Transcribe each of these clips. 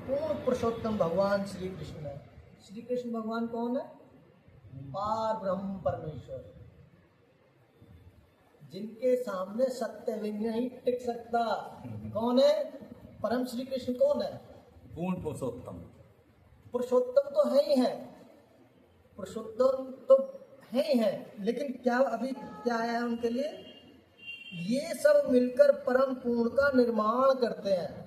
पूर्ण पुरुषोत्तम भगवान श्री कृष्ण है। श्री कृष्ण भगवान कौन है? पार ब्रह्म परमेश्वर, जिनके सामने सत्य भी नहीं टिक सकता। कौन है? परम श्री कृष्ण कौन है? पूर्ण पुरुषोत्तम। पुरुषोत्तम तो है ही है, पुरुषोत्तम तो है ही है, लेकिन क्या अभी क्या है उनके लिए? ये सब मिलकर परम पूर्ण का निर्माण करते हैं।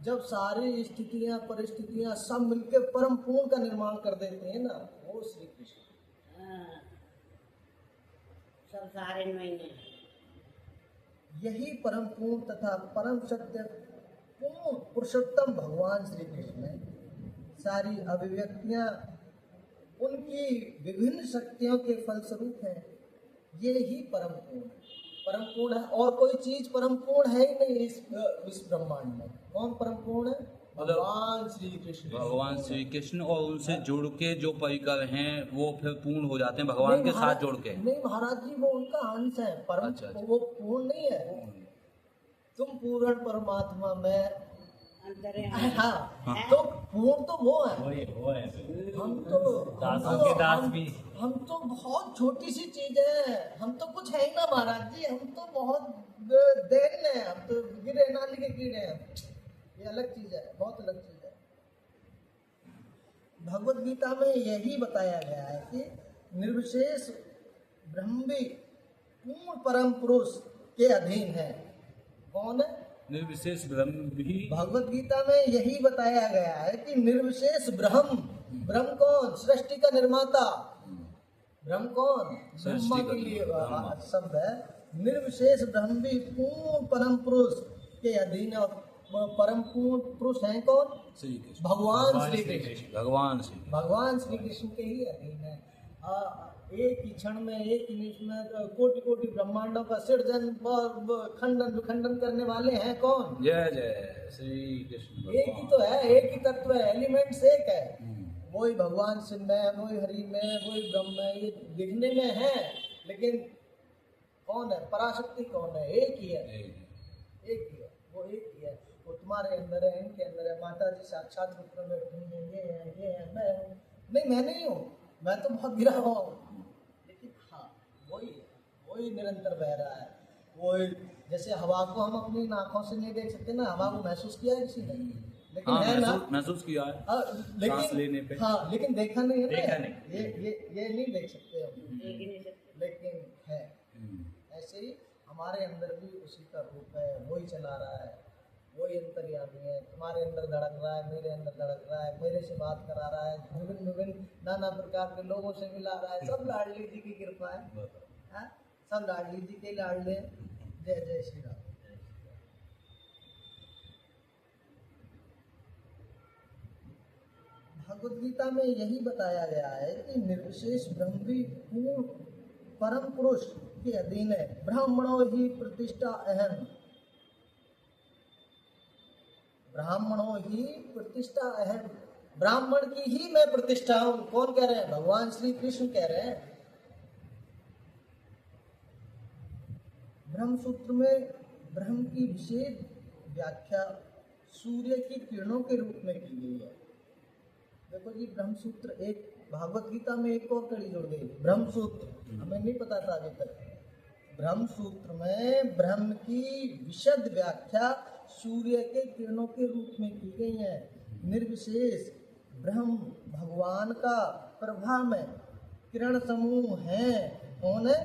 जब सारी स्थितियां परिस्थितियां सब मिलकर परम पूर्ण का निर्माण कर देते हैं ना, वो श्री कृष्ण। हाँ, सब सारे में ही हैं। यही परम पूर्ण तथा परम सत्य पूर्ण पुरुषोत्तम भगवान श्री कृष्ण है। सारी अभिव्यक्तियां उनकी विभिन्न शक्तियों के फलस्वरूप हैं। ये ही परम पूर्ण है, परम पूर्ण है। और कोई चीज परम पूर्ण है ही नहीं इस ब्रह्मांड में। कौन परम पूर्ण है? भगवान श्री कृष्ण। भगवान श्री कृष्ण, और उनसे जुड़ के जो परिकर हैं वो फिर पूर्ण हो जाते हैं भगवान नहीं के साथ महाराज- जुड़ के। नहीं महाराज जी, वो उनका अंश है, परम। अच्छा, अच्छा। वो पूर्ण नहीं है। तुम पूर्ण परमात्मा में, अंतर है। हाँ, तो पूर्ण तो वो है। वो है हम तो दासों के दास भी। हम तो बहुत छोटी सी चीज है। हम तो कुछ है ही ना महाराज जी। हम तो बहुत देन है। हम तो गिरे नाली के कीड़े हैं। ये अलग चीज है, बहुत अलग चीज है। भगवत गीता में यही बताया गया है कि निर्विशेष ब्रह्म भी पूर्ण परम पुरुष के अधीन है। कौन है? निर्विशेष ब्रह्म भी। भगवत गीता में यही बताया गया है कि निर्विशेष ब्रह्म। ब्रह्म कौन? सृष्टि का निर्माता। ब्रह्म कौन? ब्रह्मा के लिए शब्द है। निर्विशेष ब्रह्म भी पूर्ण परम पुरुष के अधीन है। और परम पूर्ण पुरुष हैं कौन? श्री कृष्ण। भगवान श्री कृष्ण। भगवान श्री श्री कृष्ण के ही अधीन है। एक ही क्षण में, एक ही निमिष में कोटि कोटि ब्रह्मांडों का सृजन खंडन विखंडन करने वाले हैं कौन? जय जय श्री कृष्ण। एक ही तो है, एक ही तत्व है, एलिमेंट्स एक है। वही भगवान शिव में, वही हरि में, वही ब्रह्म में। ये दिखने में है, लेकिन कौन है? पराशक्ति कौन है? एक ही है, एक ही है, वो एक ही है। वो तुम्हारे अंदर है, इनके अंदर है। माता जी साक्षात रूप में बैठी हैं, ये है, मैं हूँ। नहीं, मैं नहीं हूँ, मैं तो बहुत गिरा हुआ हूँ, लेकिन हाँ वही निरंतर बह रहा है। वही जैसे हवा को हम अपनी आंखों से नहीं देख सकते ना, हवा को महसूस किया है किसी ने? लेकिन है ना, महसूस किया है। सांस लेने पे। हाँ, लेकिन देखा नहीं है ना। देखा नहीं। ये नहीं देख सकते हम, लेकिन लेकिन है। ऐसे ही हमारे अंदर भी उसी का रूप है, वही चला रहा है, वही अंतर्यामी है। तुम्हारे अंदर धड़क रहा है, मेरे अंदर धड़क रहा है, मेरे से बात करा रहा है, विभिन्न नाना प्रकार के लोगों से मिला रहा है। सब लाडली जी की कृपा है, हाँ? सब लाडली जी के लाडले। जय जय श्री राम। भगवत गीता में यही बताया गया है कि निर्विशेष ब्रह्म भी पूर्ण परम पुरुष के अधीन है। ब्राह्मणों ही प्रतिष्ठा अहम। ब्राह्मणों ही प्रतिष्ठा अहम। ब्राह्मण की ही मैं प्रतिष्ठा हूं। कौन कह रहे हैं? भगवान श्री कृष्ण कह रहे हैं। ब्रह्म सूत्र में ब्रह्म की विशेष व्याख्या सूर्य की किरणों के रूप में की गई है। देखो जी, ब्रह्म सूत्र एक, भागवत गीता में एक और कड़ी जुड़ गई, ब्रह्म सूत्र। हमें नहीं पता था अभी तक। ब्रह्म सूत्र में ब्रह्म की विशद व्याख्या सूर्य के किरणों के रूप में की गई है। निर्विशेष ब्रह्म भगवान का प्रभा में किरण समूह है। कौन है?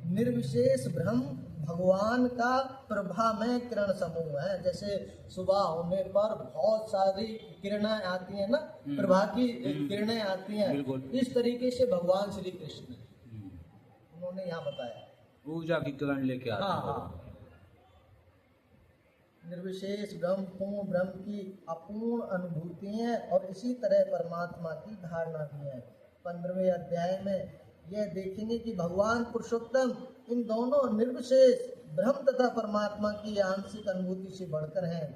निर्विशेष ब्रह्म भगवान का प्रभा में किरण समूह है। जैसे सुबह होने पर बहुत सारी किरणें आती हैं ना, प्रभा की किरणें आती हैं। इस तरीके से भगवान श्री कृष्ण उन्होंने यहाँ बताया, ऊर्जा की किरण लेके आते हैं। हाँ। निर्विशेष ब्रह्म पूर्ण ब्रह्म की अपूर्ण अनुभूति है, और इसी तरह परमात्मा की धारणा भी है। 15वें अध्याय में यह देखेंगे कि भगवान पुरुषोत्तम इन दोनों निर्विशेष ब्रह्म तथा परमात्मा की आंशिक अनुभूति से बढ़कर हैं।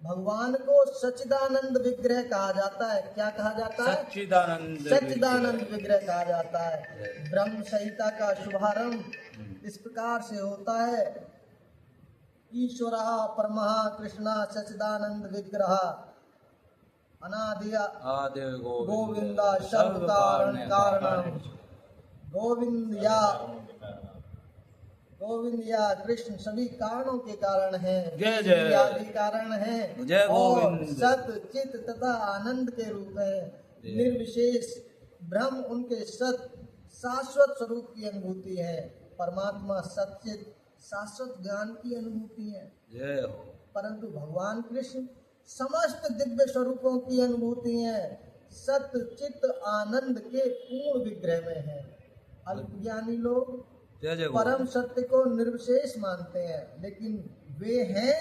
भगवान को सच्चिदानंद विग्रह कहा जाता है। क्या कहा जाता है? सच्चिदानंद विग्रह कहा जाता है। ब्रह्म संहिता का शुभारंभ इस प्रकार से होता है, ईश्वरः परमः कृष्णः सच्चिदानंद विग्रह अनादि आदि गोविंदा सर्व कारण कारणम गोविंद या कृष्ण सभी कारणों के कारण है, जय जय। आदि कारण है जय और गोविंद। सत चित तथा आनंद के रूप है। निर्विशेष ब्रह्म उनके सत शाश्वत स्वरूप की अनुभूति है। परमात्मा सचित शाश्वत ज्ञान की अनुभूति है। जय हो। परंतु भगवान कृष्ण समस्त दिव्य स्वरूपों की अनुभूति है, सत चित आनंद के पूर्ण विग्रह में है। अल्पज्ञानी लोग जय जय परम गोविंद। सत्य को निर्विशेष मानते हैं, लेकिन वे हैं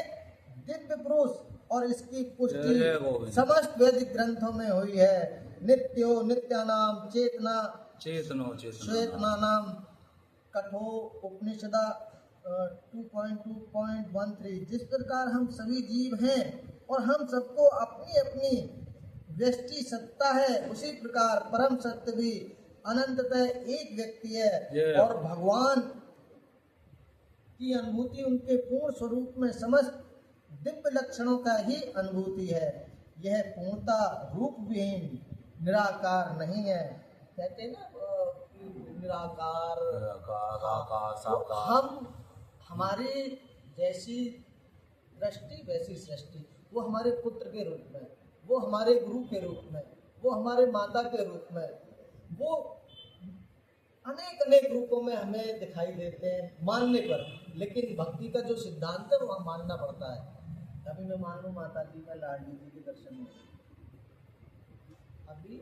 दिव्य पुरुष और इसकी जय पुष्टि जय गोविंद। समस्त वैदिक ग्रंथों में हुई है। नित्यो नित्यानाम चेतना चेतनो श्वेतना नाम कठो उपनिषदा 2.2.13। जिस प्रकार हम सभी जीव हैं और हम सबको अपनी अपनी व्यष्टि सत्ता है, उसी प्रकार परम सत्य भी अनंततः एक व्यक्ति है और भगवान की अनुभूति उनके पूर्ण स्वरूप में समस्त दिव्य लक्षणों का ही अनुभूति है। यह पूर्णता रूप विहीन निराकार नहीं है। कहते हैं ना निराकार, हम हमारी जैसी दृष्टि वैसी सृष्टि, वो हमारे पुत्र के रूप में, वो हमारे गुरु के रूप में, वो हमारे माता के रूप में, वो अनेक अनेक रूपों में हमें दिखाई देते हैं मानने पर। लेकिन भक्ति का जो सिद्धांत है वो हम मानना पड़ता है। अभी मैं मान लूँ माता जी का लाडली जी के दर्शन में, अभी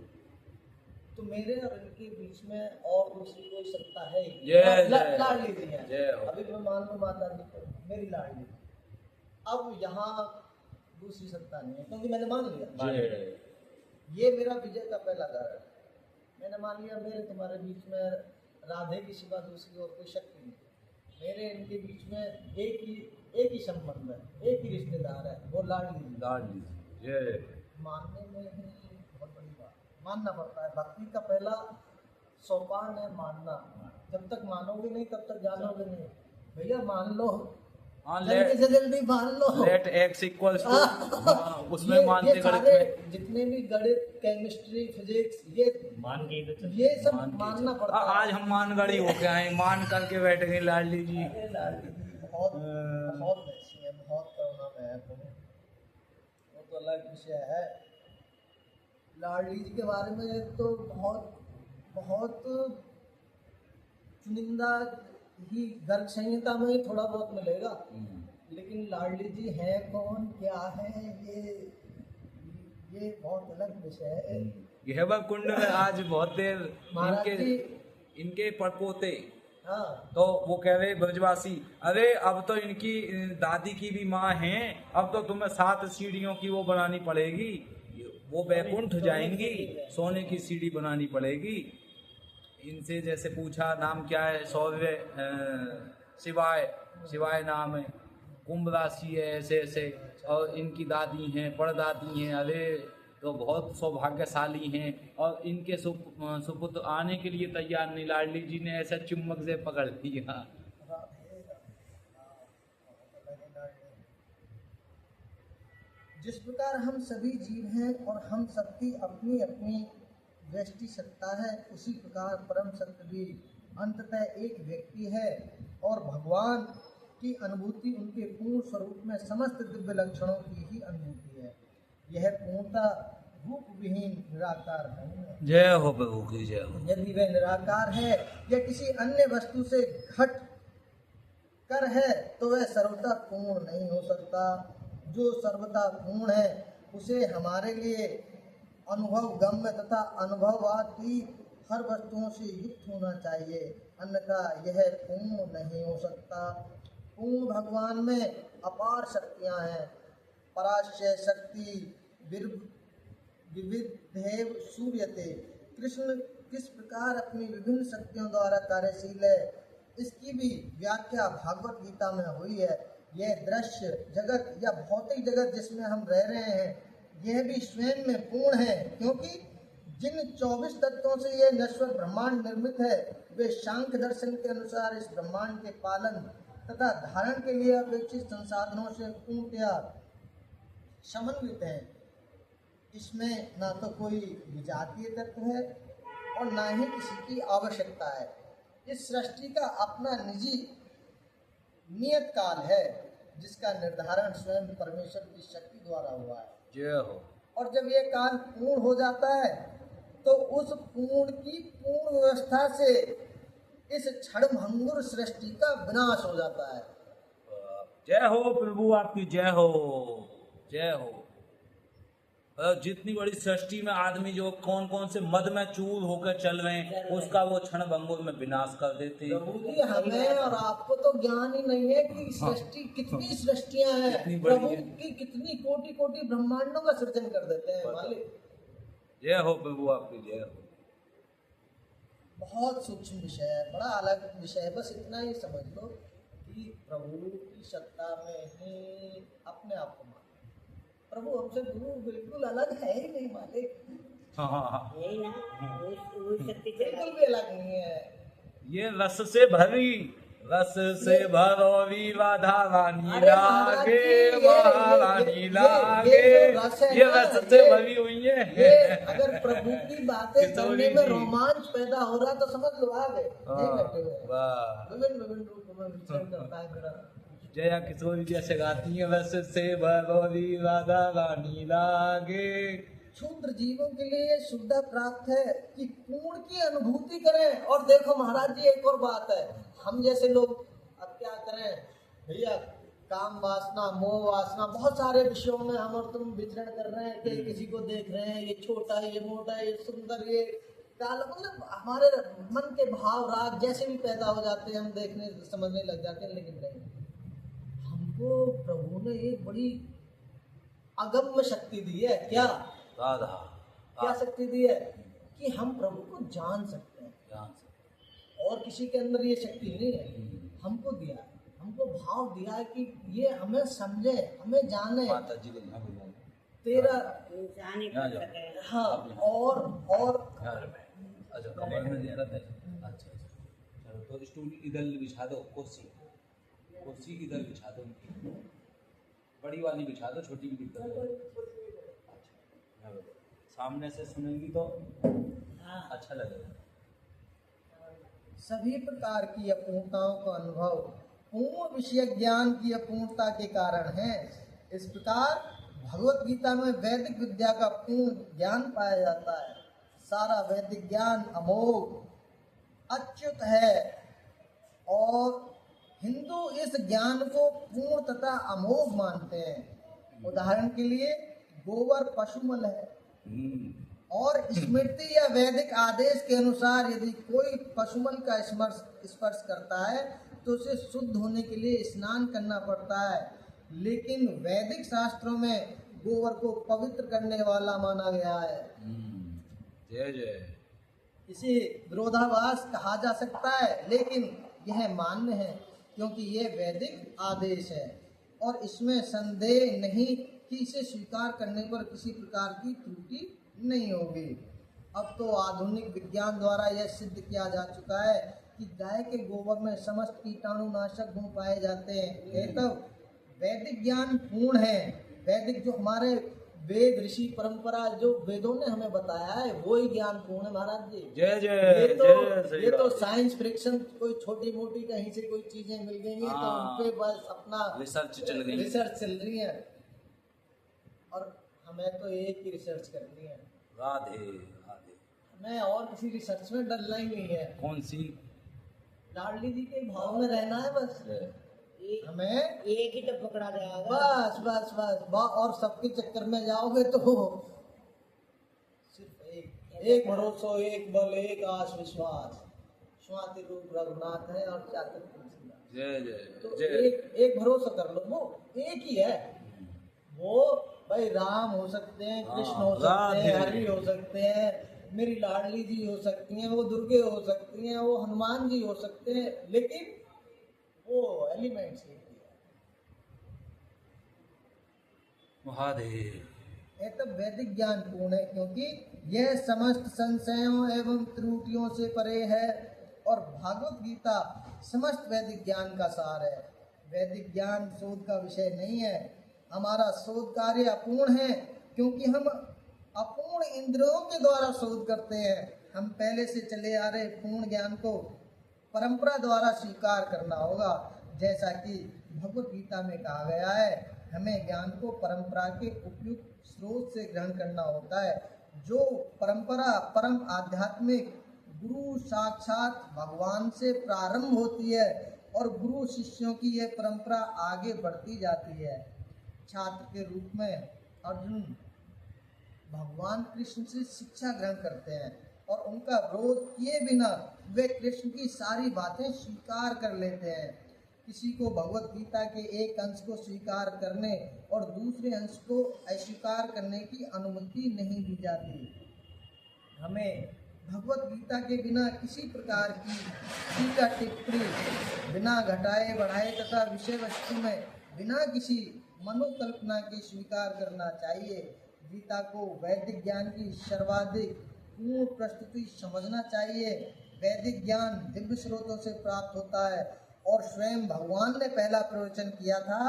तो मेरे और इनके बीच में और दूसरी कोई सत्ता है ही नहीं। लाडली जी है। अभी मैं मान लूँ माता जी को मेरी लाडली, अब यहाँ दूसरी सत्ता नहीं है क्योंकि मैंने मान लिया। ये मेरा विजय का पहला घर है। मैंने मान लिया मेरे तुम्हारे बीच में राधे की सिवा दूसरी और कोई शक्ति नहीं। मेरे इनके बीच में एक ही संबंध है, एक ही रिश्तेदार है, वो लाडली। मानने में ही बहुत बड़ी बात, मानना पड़ता है। भक्ति का पहला सोपान है मानना। जब तक मानोगे नहीं तब तक जानोगे नहीं। भैया मान लो, जल्दी से जल्दी मान लो। लेट एक्स इक्वल्स टू, उसमें मानते ये सारे जितने भी गणित, केमिस्ट्री, फिजिक्स, ये मान के ये सब मानना पड़ता है। आज हम मानगढ़ी होके आए, मान करके बैठ गए लाडली जी। अरे लाडली जी बहुत बहुत वैसी है, बहुत करुणा में है। वो तो अलग विषय है। लाडली जी के बारे में तो बहुत चुनिंदा ही गर्ग संहिता में ही थोड़ा बहुत मिलेगा। लेकिन लाडली जी है कौन, क्या है, ये बहुत अलग विषय है। यह वह कुंड में आज बहुत देर महाराज जी इनके परपोते, हाँ तो वो कह रहे ब्रजवासी, अरे अब तो इनकी दादी की भी माँ है, अब तो तुम्हें 7 सीढ़ियों की वो बनानी पड़ेगी, वो बैकुंठ जाएंगी, सोने की सीढ़ी बनानी पड़ेगी। इनसे जैसे पूछा नाम क्या है, शौर्य, शिवाय नाम है, कुंभ राशि है, ऐसे ऐसे, और इनकी दादी हैं, परदादी हैं। अरे तो बहुत सौभाग्यशाली हैं, और इनके सुपुत्र आने के लिए तैयार नहीं। लाडली जी ने ऐसा चुम्बक से पकड़ लिया। जिस प्रकार हम सभी जीव हैं और हम सबकी अपनी अपनी व्यष्टि सत्ता है, उसी प्रकार परम सत्य भी अंततः एक व्यक्ति है और भगवान की अनुभूति उनके पूर्ण स्वरूप में समस्त दिव्य लक्षणों की ही अनुभूति है। यह पूर्णता रूप विहीन निराकार नहीं है। जय हो प्रभु की जय हो। यदि वह निराकार है या किसी अन्य वस्तु से घट कर है तो वह सर्वथा पूर्ण नहीं हो सकता। जो सर्वथा पूर्ण है उसे हमारे लिए अनुभव गम्य तथा अनुभवातीत हर वस्तुओं से युक्त होना चाहिए, अन्यथा यह पूर्ण नहीं हो सकता। पूर्ण भगवान में अपार शक्तियां हैं। पराशय शक्ति विविधेव सूर्यते। कृष्ण किस प्रकार अपनी विभिन्न शक्तियों द्वारा कार्यशील है, इसकी भी व्याख्या भागवत गीता में हुई है। यह दृश्य जगत या भौतिक जगत जिसमें हम रह रहे हैं, यह भी स्वयं में पूर्ण है, क्योंकि जिन 24 तत्वों से यह नश्वर ब्रह्मांड निर्मित है, वे सांख्य दर्शन के अनुसार इस ब्रह्मांड के पालन तथा धारण के लिए अपेक्षित संसाधनों से पूर्णतया समन्वित हैं। इसमें ना तो कोई विजातीय तत्व है और ना ही किसी की आवश्यकता है। इस सृष्टि का अपना निजी नियत काल है जिसका निर्धारण स्वयं परमेश्वर की शक्ति द्वारा हुआ है। जय हो। और जब ये काल पूर्ण हो जाता है तो उस पूर्ण की पूर्ण व्यवस्था से इस क्षणभंगुर सृष्टि का विनाश हो जाता है। जय हो प्रभु, आपकी जय हो, जय हो। जितनी बड़ी सृष्टि में आदमी जो कौन कौन से मद में चूर होकर चल रहे हैं उसका वो क्षण भंगुर में विनाश कर देते हैं। प्रभु जी, हमें और आपको तो ज्ञान ही नहीं है कि सृष्टि कितनी सृष्टियां हैं, कितनी बड़ी प्रभु है। की कितनी कोटि कोटि ब्रह्मांडों का सृजन कर देते हैं मालिक। जय हो प्रभु, आपकी जय हो। बहुत सूक्ष्म विषय है, बड़ा अलग विषय है। बस इतना ही समझ लो कि प्रभु की सत्ता में ही अपने आप को मानो। प्रभु हमसे दूर बिल्कुल अलग है ही नहीं मालिक, हाँ, यही ना वो शक्ति बिल्कुल भी अलग नहीं है। ये रस से भरी, रस से भरोरी राधा रानी अरे महाराज लागे, जी, महारानी ये लागे, जो रस है ये ना, रस से ये- भरी हुई ये है। अगर प्रभु की बातें किशोरी करने में जी। रोमांच पैदा हो रहा तो समझ लो आ गए। यही बैठे हुए हैं। वाह, विभिन्न विभिन्न रूपों में विचरण करता है मेरा। जया किशोरी जैसे गाती है, रस से भरोरी राधा रानी लागे। क्षुद्र जीवों के लिए ये सुविधा प्राप्त है कि पूर्ण की अनुभूति करें। और देखो महाराज जी, एक और बात है, हम जैसे लोग अब क्या करें भैया, काम वासना, मोह वासना, बहुत सारे विषयों में हम और तुम विचरण कर रहे हैं कि किसी को देख रहे हैं, ये छोटा है, ये मोटा है, ये सुंदर, ये काला, मतलब हमारे मन के भाव राग जैसे भी पैदा हो जाते हैं, हम देखने समझने लग जाते हैं। लेकिन नहीं, हमको प्रभु ने एक बड़ी अगम्य शक्ति दी है। क्या राधा क्या शक्ति दी है? कि हम प्रभु को जान सकते हैं। ध्यान से। और किसी के अंदर ये शक्ति नहीं है, हमको दिया है। हमको भाव दिया है कि ये हमें समझे, हमें जाने। माता जी को ना बुलाओ। तेरा इंसान ही यहाँ कर जाओ। सके। हाँ, और अच्छा, कमर में दिक्कत है। अच्छा, चलो तो स्टूल इधर बिछा दो, कुर्सी इधर बिछा दो, बड़ी वाली बिछा दो, छोटी भी दिक्कत है। अच्छा, सामने से सुनेंगी तो हाँ। अच्छा लगेगा। सभी प्रकार की अपूर्णताओं का अनुभव पूर्ण विषय ज्ञान की अपूर्णता के कारण है। इस प्रकार भगवत गीता में वैदिक विद्या का पूर्ण ज्ञान पाया जाता है। सारा वैदिक ज्ञान अमोघ, अच्युत है और हिंदू इस ज्ञान को पूर्ण तथा अमोघ मानते हैं। उदाहरण के लिए गोबर पशुमल है और स्मृति या वैदिक आदेश के अनुसार यदि कोई पशुमल का स्पर्श करता है तो उसे शुद्ध होने के लिए स्नान करना पड़ता है। लेकिन वैदिक शास्त्रों में गोबर को पवित्र करने वाला माना गया है। जय जय। इसे विरोधाभास कहा जा सकता है, लेकिन यह मान्य है क्योंकि यह वैदिक आदेश है और इसमें संदेह नहीं कि इसे स्वीकार करने पर किसी प्रकार की त्रुटि नहीं होगी। अब तो आधुनिक विज्ञान द्वारा यह सिद्ध किया जा चुका है कि गाय के गोबर में समस्त कीटाणुनाशक गुण पाए जाते हैं। ये तो वैदिक ज्ञान पूर्ण है। वैदिक जो हमारे वेद ऋषि परंपरा जो वेदों ने हमें बताया है वो ही ज्ञान पूर्ण है महाराज जी। जय जय। ये तो जय, सही ये तो बात। साइंस फ्रिक्शन, कोई छोटी मोटी कहीं से कोई चीजें मिल गई हैं तो हाँ। उन पे बस अपना रिसर्च चल गई। रिसर्च चल रही है और हमें तो एक ही रिसर्च करनी है। राधे राधे। हमें और किसी रिसर्च में डरना ही नहीं है। कौन सी? लाडली जी के भाव में रहना है बस हमें। एक ही तो पकड़ा जाएगा। बस बस बस और सबके चक्कर में जाओगे तो सिर्फ एक भरोसा, एक बल, एक आस विश्वास। स्वाति रूप रघुनाथ है और चातुर तुलसीदास। जय तो जय जय। एक भरोसा कर लो, वो एक ही है। वो भाई राम हो सकते हैं, कृष्ण हो सकते हैं, राधे। हरि हो सकते हैं, मेरी लाडली जी हो सकती हैं, वो दुर्गे हो सकती हैं, वो हनुमान जी हो सकते हैं, लेकिन वो एलिमेंट्स एक ही है। महादेव। यह तो वैदिक ज्ञान पूर्ण है क्योंकि यह समस्त संशयों एवं त्रुटियों से परे है और भागवत गीता समस्त वैदिक ज्ञान का सार है। वैदिक ज्ञान शोध का विषय नहीं है। हमारा शोध कार्य अपूर्ण है क्योंकि हम अपूर्ण इंद्रियों के द्वारा शोध करते हैं। हम पहले से चले आ रहे पूर्ण ज्ञान को परंपरा द्वारा स्वीकार करना होगा। जैसा कि भगवत गीता में कहा गया है, हमें ज्ञान को परंपरा के उपयुक्त स्रोत से ग्रहण करना होता है। जो परंपरा परम आध्यात्मिक गुरु साक्षात भगवान से प्रारंभ होती है और गुरु शिष्यों की यह परंपरा आगे बढ़ती जाती है। छात्र के रूप में अर्जुन भगवान कृष्ण से शिक्षा ग्रहण करते हैं और उनका विरोध किए बिना वे कृष्ण की सारी बातें स्वीकार कर लेते हैं। किसी को भगवत गीता के एक अंश को स्वीकार करने और दूसरे अंश को अस्वीकार करने की अनुमति नहीं दी जाती। हमें भगवत गीता के बिना किसी प्रकार की टीका टिप्पणी बिना घटाए बढ़ाए तथा विषय वस्तु में बिना किसी मनोकल्पना के स्वीकार करना चाहिए। गीता को वैदिक ज्ञान की सर्वाधिक पूर्ण प्रस्तुति समझना चाहिए। वैदिक ज्ञान दिव्य स्रोतों से प्राप्त होता है और स्वयं भगवान ने पहला प्रवचन किया था।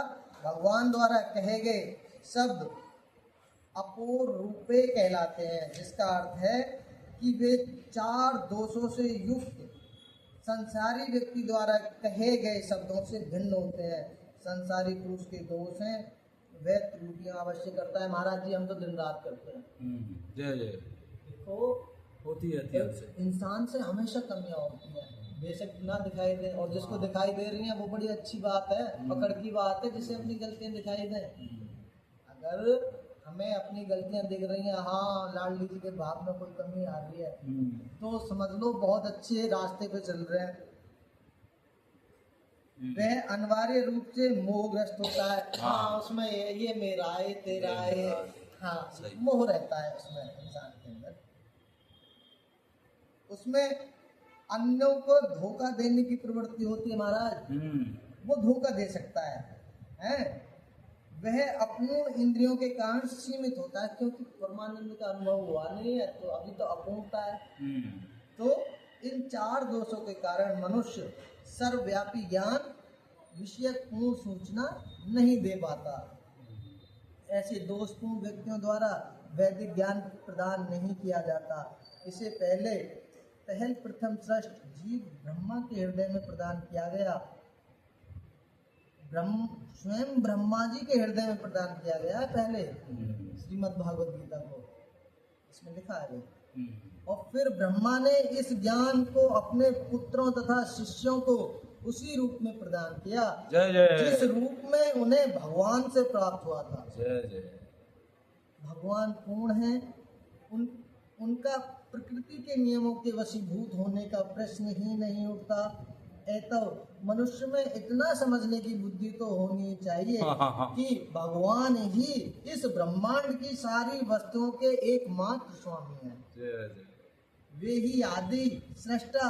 भगवान द्वारा कहे गए शब्द अपूर्व रूपे कहलाते हैं, जिसका अर्थ है कि वे 4 दोषों से युक्त संसारी व्यक्ति द्वारा कहे गए शब्दों से भिन्न होते हैं। संसारी पुरुष के दोष हैं, वह त्रुटियां अवश्य करता है। महाराज जी, हम तो दिन रात करते हैं। जय जय। देखो, होती रहती है इंसान से हमेशा कमियां होती हैं, बेशक ना दिखाई दे, और जिसको दिखाई दे रही हैं वो बड़ी अच्छी बात है, पकड़ की बात है, जिसे अपनी गलतियां दिखाई दें। अगर हमें अपनी गलतियां दिख रही हैं, हाँ लाडली जी के भाव में कोई कमी आ रही है, तो समझ लो बहुत अच्छे रास्ते पे चल रहे हैं। वह अनिवार्य रूप से मोहग्रस्त होता है। हाँ, उसमें ये मेरा है, तेरा है, हाँ मोह रहता है उसमें इंसान के अंदर। उसमें अन्यों को धोखा देने की प्रवृत्ति होती है महाराज। वो धोखा दे सकता है? वह अपनी इंद्रियों के कारण सीमित होता है, क्योंकि परमानंद का अनुभव हुआ नहीं है, तो अभी तो अपूर्णता है। तो इन 4 दोषों के कारण मनुष्य सर्वव्यापी ज्ञान विषयक पूर्ण सूचना नहीं दे पाता। ऐसे दोषपूर्ण व्यक्तियों द्वारा वैदिक ज्ञान प्रदान नहीं किया जाता। इसे पहल प्रथम श्रेष्ठ जीव ब्रह्मा के हृदय में प्रदान किया गया। स्वयं ब्रह्मा जी के हृदय में प्रदान किया गया है पहले श्रीमद् भागवत गीता को, इसमें लिखा है। और फिर ब्रह्मा ने इस ज्ञान को अपने पुत्रों तथा शिष्यों को उसी रूप में प्रदान किया, जय जय, जिस रूप में उन्हें भगवान से प्राप्त हुआ था। जय जय। भगवान पूर्ण है, उनका प्रकृति के नियमों के वशीभूत होने का प्रश्न ही नहीं उठता। तो मनुष्य में इतना समझने की बुद्धि तो होनी चाहिए कि भगवान ही इस ब्रह्मांड की सारी वस्तुओं के एकमात्र स्वामी हैं। वे ही आदि सृष्टा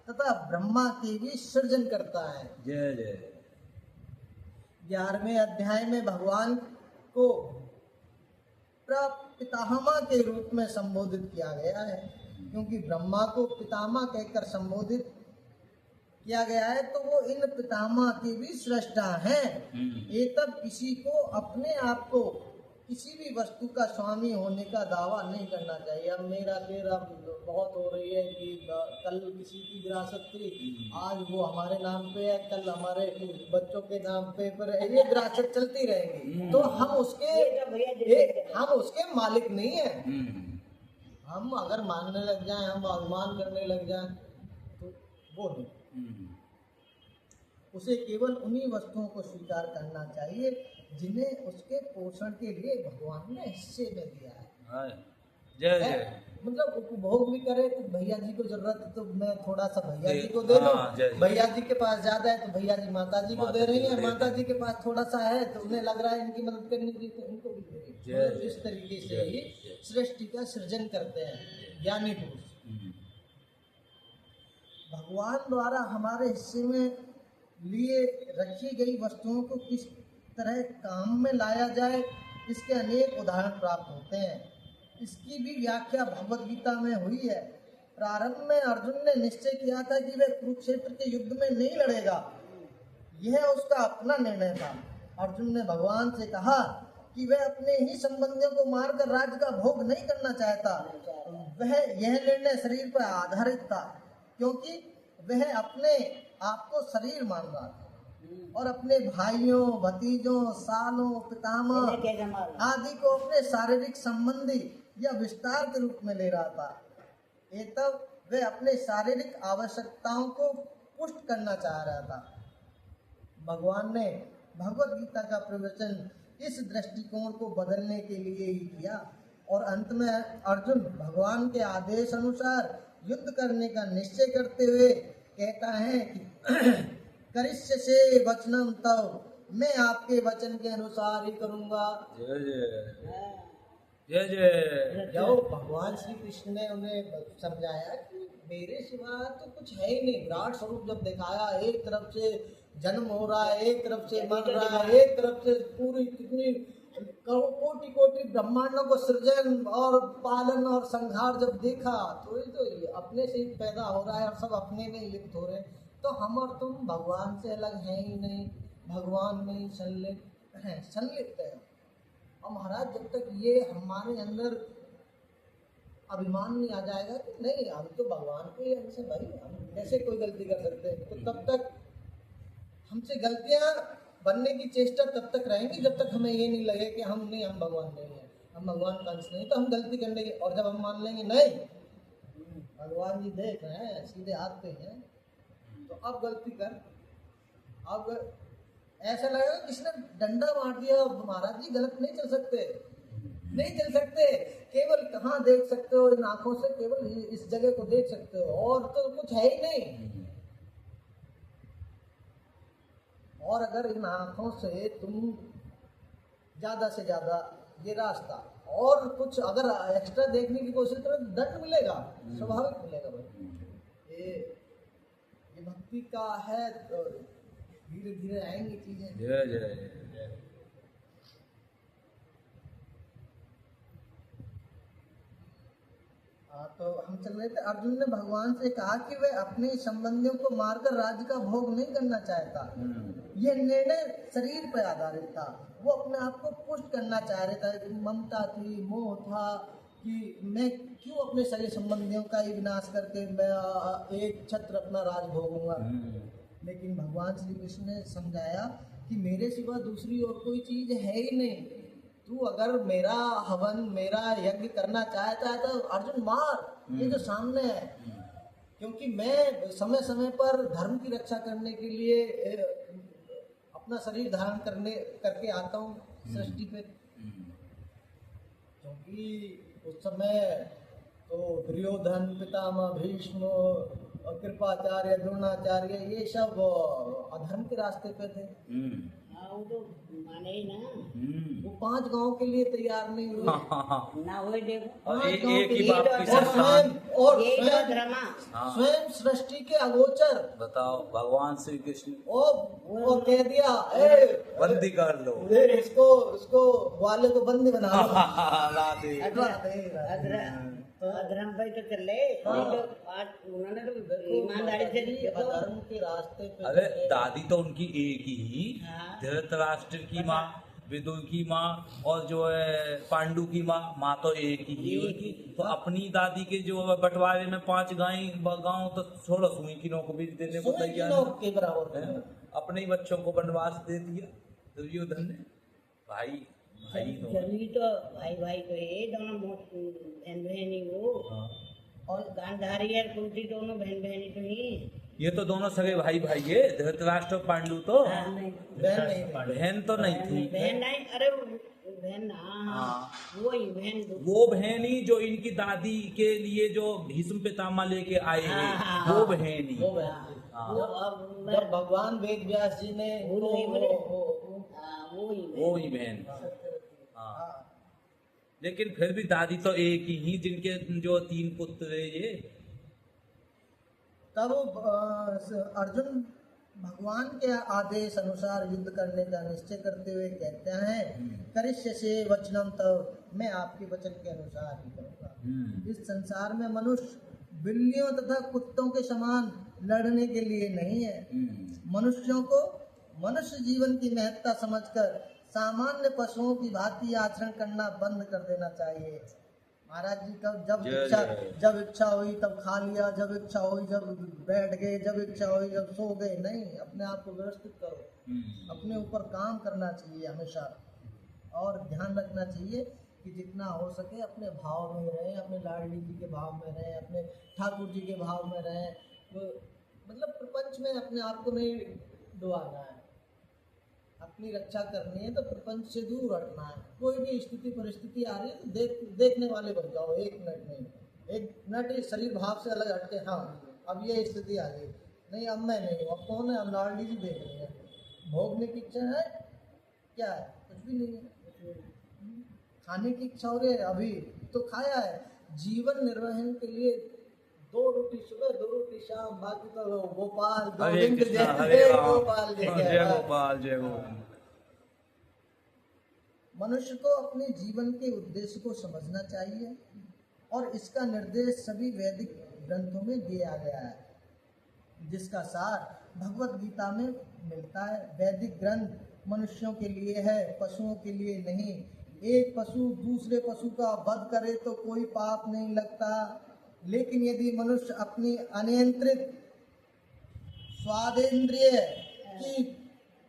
तथा ब्रह्मा के भी सृजन करता है। जय जय। 11वें अध्याय में भगवान को प्रपितामह के रूप में संबोधित किया गया है, क्योंकि ब्रह्मा को पितामह कहकर संबोधित किया गया है, तो वो इन पितामह के भी सृष्टा हैं। ये तब किसी को अपने आप को किसी भी वस्तु का स्वामी होने का दावा नहीं करना चाहिए। अब मेरा तेरा बहुत हो रही है कि कल किसी की विरासत थी, आज वो हमारे नाम पे है, कल हमारे बच्चों के नाम पे पर ये विरासत चलती रहेगी, तो हम उसके मालिक नहीं है। हम अगर मानने लग जाएं, हम अभिमान करने लग जाएं, तो वो नहीं। उसे केवल उन्हीं वस्तुओं को स्वीकार करना चाहिए जिन्हें उसके पोषण के लिए भगवान ने हिस्से में दिया है। जय जय। मतलब उपभोग भी करे, तो भैया जी को जरूरत है तो मैं थोड़ा सा भैया जी को दे दूं, भैया जी के पास ज्यादा है तो भैया जी माता जी को दे रही है, माता जी के पास थोड़ा सा है तो उन्हें लग रहा है इनकी मदद करनी चाहिए तो इनको भी दे रही है। तो इस तरीके से ही सृष्टि का सृजन करते हैं ज्ञानी पुरुष। भगवान द्वारा हमारे हिस्से में लिए रखी गई वस्तुओं को किस तरह काम में लाया जाए, इसके अनेक उदाहरण प्राप्त होते हैं। इसकी भी व्याख्या भगवत गीता में हुई है। प्रारंभ में अर्जुन ने निश्चय किया था कि वह कुरुक्षेत्र के युद्ध में नहीं लड़ेगा, यह उसका अपना निर्णय था। अर्जुन ने भगवान से कहा कि वह अपने ही संबंधियों को मारकर राज्य का भोग नहीं करना चाहता। वह यह निर्णय शरीर पर आधारित था, क्योंकि वह अपने आप को शरीर मान रहा था और अपने भाइयों, भतीजों, सालों, पितामह इन्हें क्या जमाल? आदि को अपने शारीरिक संबंधी या विस्तार के रूप में ले रहा था। ये तब वह अपने शारीरिक आवश्यकताओं को पुष्ट करना चाह रहा था। भगवान ने भगवत गीता का प्रवचन इस दृष्टिकोण को बदलने के लिए ही किया और अंत में अर्जुन भगवान के आदेश अनुसार युद्ध करने का निश्चय करते हुए कहता है कि करिष्य से वचनम तव, मैं आपके वचन के अनुसार ही करूंगा। जय जय हाँ, जय जय। जब भगवान श्री कृष्ण ने उन्हें समझाया कि मेरे सिवा तो कुछ है ही नहीं, विराट स्वरूप जब दिखाया, एक तरफ से जन्म हो रहा है, एक तरफ से मर रहा है, एक तरफ से पूरी कितनी कोटि कोटि ब्रह्मांडों को सृजन और पालन और संहार जब देखा तो ये अपने से ही पैदा हो रहा है और सब अपने में लिप्त हो रहे हैं। तो हम और तुम भगवान से अलग हैं ही नहीं, भगवान में ही संलिप्त है। और महाराज जब तक ये हमारे अंदर अभिमान नहीं आ जाएगा कि नहीं हम तो भगवान के अंश हैं भाई, हम कैसे कोई गलती कर सकते हैं, तो तब तक हमसे गलतियां बनने की चेष्टा तब तक रहेंगी जब तक हमें ये नहीं लगे कि हम भगवान नहीं है, हम भगवान का अंश नहीं, तो हम गलती करने की। और जब हम मान लेंगे नहीं भगवान जी देख रहे हैं, सीधे हाथ पे हैं, तो अब गलती कर, अब ऐसा लगेगा किसने डंडा मार दिया, महाराज जी गलत नहीं चल सकते, नहीं चल सकते, केवल कहाँ देख सकते हो इन आंखों से, केवल इस जगह को देख सकते हो और तो कुछ है ही नहीं। और अगर इन आंखों से तुम ज्यादा से ज्यादा ये रास्ता और कुछ अगर एक्स्ट्रा देखने की कोशिश करो तो दंड मिलेगा, स्वाभाविक मिलेगा भाई। ये भक्ति का है, तो धीरे धीरे आएंगी चीजें। जय जय जय। तो हम चल रहे थे, अर्जुन ने भगवान से कहा कि वह अपने संबंधियों को मारकर राज्य का भोग नहीं करना चाहता। यह निर्णय शरीर पर आधारित था, वो अपने आप को पुष्ट करना चाह रहा था। ममता थी, मोह था कि मैं क्यों अपने सगे संबंधियों का ही विनाश करके मैं एक छत्र अपना राज भोगूंगा। लेकिन भगवान श्री कृष्ण ने समझाया कि मेरे सिवा दूसरी और कोई चीज है ही नहीं, तू अगर मेरा हवन मेरा यज्ञ करना चाहता है तो अर्जुन मार, ये जो सामने है, क्योंकि मैं समय समय पर धर्म की रक्षा करने के लिए अपना शरीर धारण करके आता हूँ सृष्टि पे। क्योंकि उस समय तो दुर्योधन, पितामह भीष्म और कृपाचार्य, द्रोणाचार्य ये सब अधर्म के रास्ते पे थे। हाँ, वो तो माने ही ना, वो 5 गांव के लिए तैयार नहीं हुए। ना हुए देखो। और 5 एक गांव एक के ही लिए बाप की और संतान। ये तो ड्रामा। स्वयं सृष्टि के अगोचर बताओ भगवान श्री कृष्ण वो कह दिया ए, बंदी कर लो। इसको ग्वाले को बंदी बना लो। राधे। अधर्म पे तो चले, नहीं तो आज उन्होंने तो ईमानदारी से नहीं तो धर्म के रास्ते पे अरे दादी तो उनकी एक ही, हाँ। धृतराष्ट्र की माँ, विदुर की माँ और जो है पांडु की माँ तो एक ही उनकी। तो अपनी दादी के जो बंटवारे में 5 गांव तो छोड़ो, सुई किनों को भी देने को तैयार के बराबर है। अपने ही बच्चों को वनवास दे दिया दुर्योधन ने। भाई भाई जरूरी तो भाई तो ये दोनों बहन बहनी वो और गांधारी और कुंती दोनों बहन बहनी तो ही। ये तो दोनों सगे भाई है, धृतराष्ट्र और पांडु तो हाँ, नहीं, बहन तो नहीं थी। बहन नहीं, अरे बहन हाँ, वही बहन वो बहन ही जो इनकी दादी के लिए जो भीष्म पितामह लेके आए हैं, वो बहन ही। जब भगवान वेद व्यास जी ने वो ही बहन। हाँ, लेकिन फिर भी दादी तो एक ही, जिनके जो 3 पुत्र है ये। तब अर्जुन भगवान के आदेश अनुसार युद्ध करने का निश्चय करते हुए कहते हैं करिष्य से वचनम तब, मैं आपके वचन के अनुसार ही करूँगा। इस संसार में मनुष्य बिल्लियों तथा कुत्तों के समान लड़ने के लिए नहीं है। मनुष्यों को मनुष्य जीवन की महत्ता समझकर सामान्य पशुओं की भांति आचरण करना बंद कर देना चाहिए। महाराज जी का जब इच्छा हुई तब खा लिया, जब इच्छा हुई जब बैठ गए, जब इच्छा हुई जब सो गए, नहीं, अपने आप को व्यवस्थित करो, अपने ऊपर काम करना चाहिए हमेशा, और ध्यान रखना चाहिए कि जितना हो सके अपने भाव में रहें, अपने लाडली जी के भाव में रहें, अपने ठाकुर जी के भाव में रहें। मतलब प्रपंच में अपने आप को नहीं डुबाना है, अपनी रक्षा करनी है तो प्रपंच से दूर हटना है। कोई भी स्थिति परिस्थिति आ रही है तो देखने वाले बन जाओ, 1 मिनट में, 1 मिनट इस शरीर भाव से अलग हटके, हाँ अब ये स्थिति आ गई, नहीं अब मैं नहीं हूँ, अब कौन है, अब लाडली जी देख रही है, भोगने की इच्छा है, क्या है, कुछ भी नहीं है, खाने की इच्छा हो रही है अभी तो खाया है। जीवन निर्वहन के लिए 2 रोटी सुबह 2 रोटी शाम, बाकी तो गोपाल गोविंद जय गोपाल जय गोविंद। मनुष्य को अपने जीवन के उद्देश्य को समझना चाहिए और इसका निर्देश सभी वैदिक ग्रंथों में दिया गया है, जिसका सार भगवत गीता में मिलता है। वैदिक ग्रंथ मनुष्यों के लिए है, पशुओं के लिए नहीं। एक पशु दूसरे पशु का वध करे तो कोई पाप नहीं लगता, लेकिन यदि मनुष्य अपनी अनियंत्रित स्वादेंद्रिय की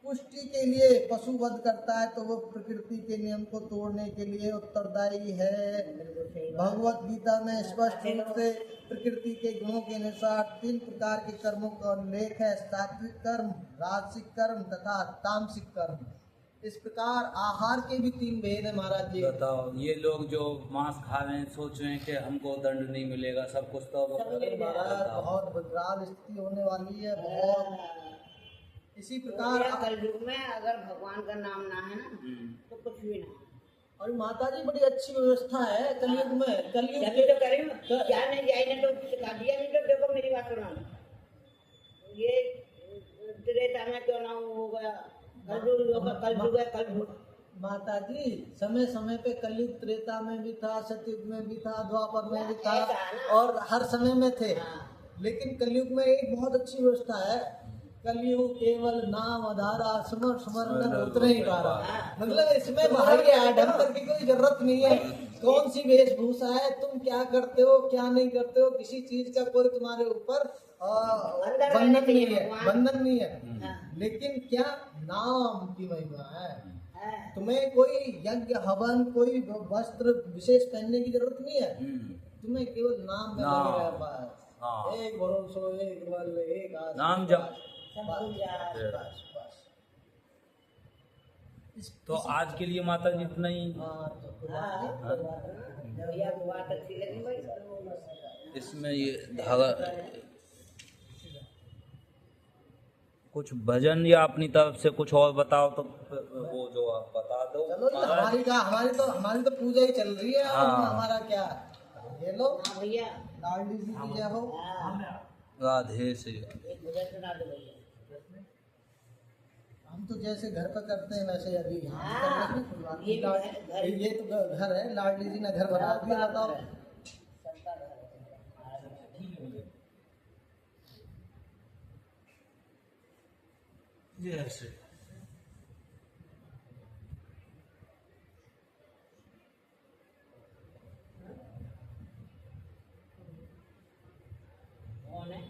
पुष्टि के लिए पशु वध करता है तो वो प्रकृति के नियम को तोड़ने के लिए उत्तरदायी है। भगवत गीता में स्पष्ट रूप से प्रकृति के गुणों के अनुसार 3 प्रकार के कर्मों का उल्लेख है, सात्विक कर्म, राजसिक कर्म तथा तामसिक कर्म। इस प्रकार आहार के भी 3 भेद है महाराज जी। बताओ, ये लोग जो मांस खा रहे हैं सोच रहे हैं कि हमको दंड नहीं मिलेगा, सब कुछ तो महाराज बहुत विकराल स्थिति होने वाली है, बहुत। इसी प्रकार कलयुग में अगर भगवान का नाम ना है ना तो कुछ भी ना। और माता जी बड़ी अच्छी व्यवस्था है कलयुग में, कलयुग जब तो करें क्या नहीं जाए ना तो सिखा दिया, नहीं तो देखो मेरी बात सुना, ये त्रेता में क्यों ना हो गया, कलयुग है कलयुग। माता जी समय समय पे कलयुग त्रेता में भी था, सतयुग में भी था, द्वापर में भी था, और हर समय में थे। लेकिन कलयुग में एक बहुत अच्छी व्यवस्था है, कलयुग केवल नाम आधारा स्मरण उतर ही पारा। मतलब इसमें बाहरी आडंबर की कोई जरूरत नहीं है। कौन सी वेशभूषा है, तुम क्या करते हो क्या नहीं करते हो, किसी चीज का कोई तुम्हारे ऊपर बंधन नहीं है, बंधन नहीं है। लेकिन क्या नाम की महिमा है। तुम्हें कोई यज्ञ हवन कोई वस्त्र विशेष पहनने की जरूरत नहीं है, तुम्हें केवल नाम में लगे रहना है। एक भरोसो एक बल एक आस, नाम जप। तो आज के लिए माता जी इतना ही। इसमें ये धागा कुछ भजन या अपनी तरफ से कुछ और बताओ तो वो जो आप बता दो। चलो हमारी तो पूजा ही चल रही है। हमारा क्या ये लो भैया लाडली जी की जय हो। राधे से हम तो जैसे घर पर करते हैं वैसे अभी यहाँ ये तो घर है, लाडली जी ने घर बना दिया। बताओ जैसे कौन है?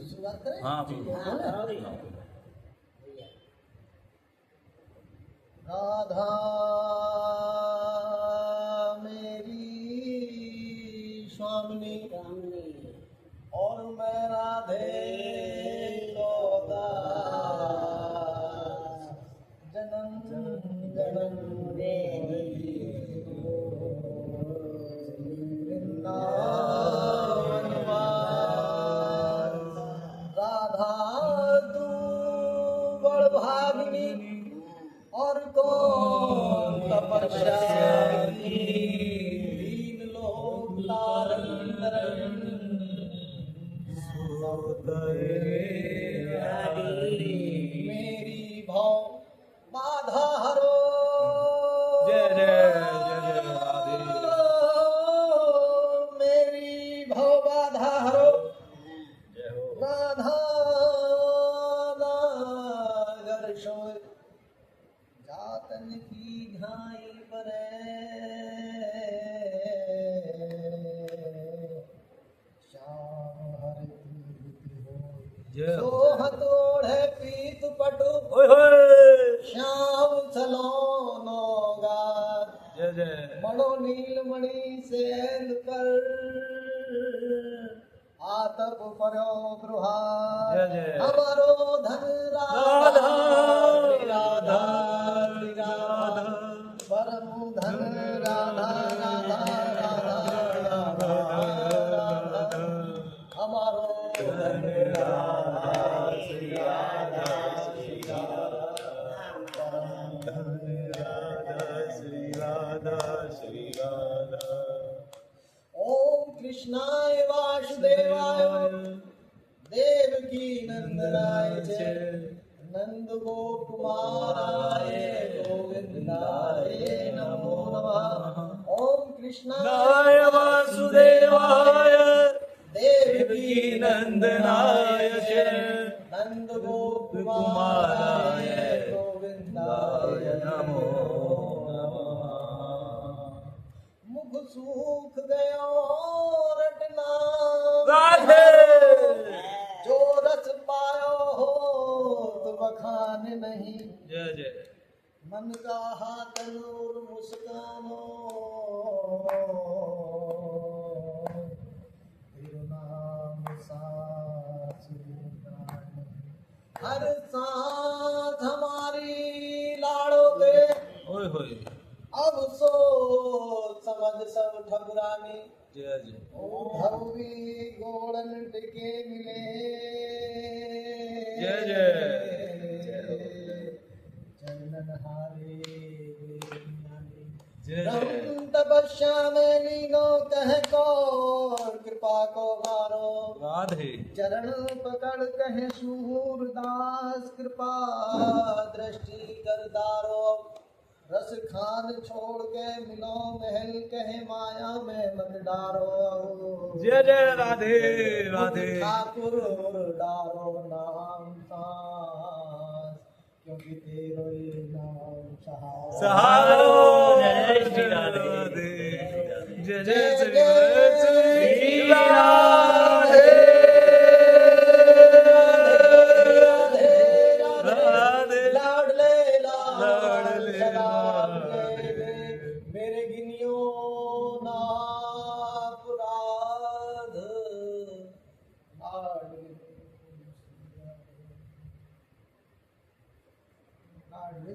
शुरुआत करें। हाँ राधा मेरी स्वामिनी और मैं राधे को दास, जन्म जन्म वृंदावन राधा तू बड़ भागिनी और कौन तपस्या की, दीन लोक तारन मेरी भव बाधा हरो जय जय जय जय राधे मेरी भव बाधा हरो जय हो राधा दर्शो जातन की घाई परे श्याम हर कीर्ति हो जय हो सोहतोड़ है पीत पटु ओए होए श्याम चलो नोगा जय जय मणो नीलमणि से कर आतप परो ब्रुहा जय जय हमारो धन राधा राधा राधा परम धन राधा राधा राधा राधा हमारो धन राधा श्री राधा श्री राधा परम धन राधा श्री राधा श्री राधा ओम कृष्णाय वासुदेवाय देवकी नंदनाय च नंद गोकुमाराय गोविंदाय नमो नमः ओम कृष्णाय वासुदेवाय देवकी नंदनाय च नंद गोकुमाराय गोविंदाय नमो नमः मुख सूख गयो रटना राधे जो रस पायो हो तो बखान नहीं जय जय मन का हाथ नूर मुस्कानो तेरो नाम सास हर सांस हमारी लाड़ो के ओए होए अब सोच समझ सब ठकुरानी जय जय भवी गोड़न टिके मिले जय जय चरणन हारे जय जय ब्रह्म तपस्या में लीनो कह को कृपा को मारो राधे चरण पकड़ कहे सूरदास कृपा दृष्टि कर दारो रस खान छोड़ के मिलो महल कहे माया में मत डारो जय जय राधे राधे ठाकुर डारो नाम सांस क्योंकि तेरो ये नाम सहारो जय श्री राधे जय जय श्री श्री राधे राधे लाडले लाडले सलाम ले मेरे गिनियो ना अपराध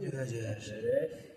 जय जय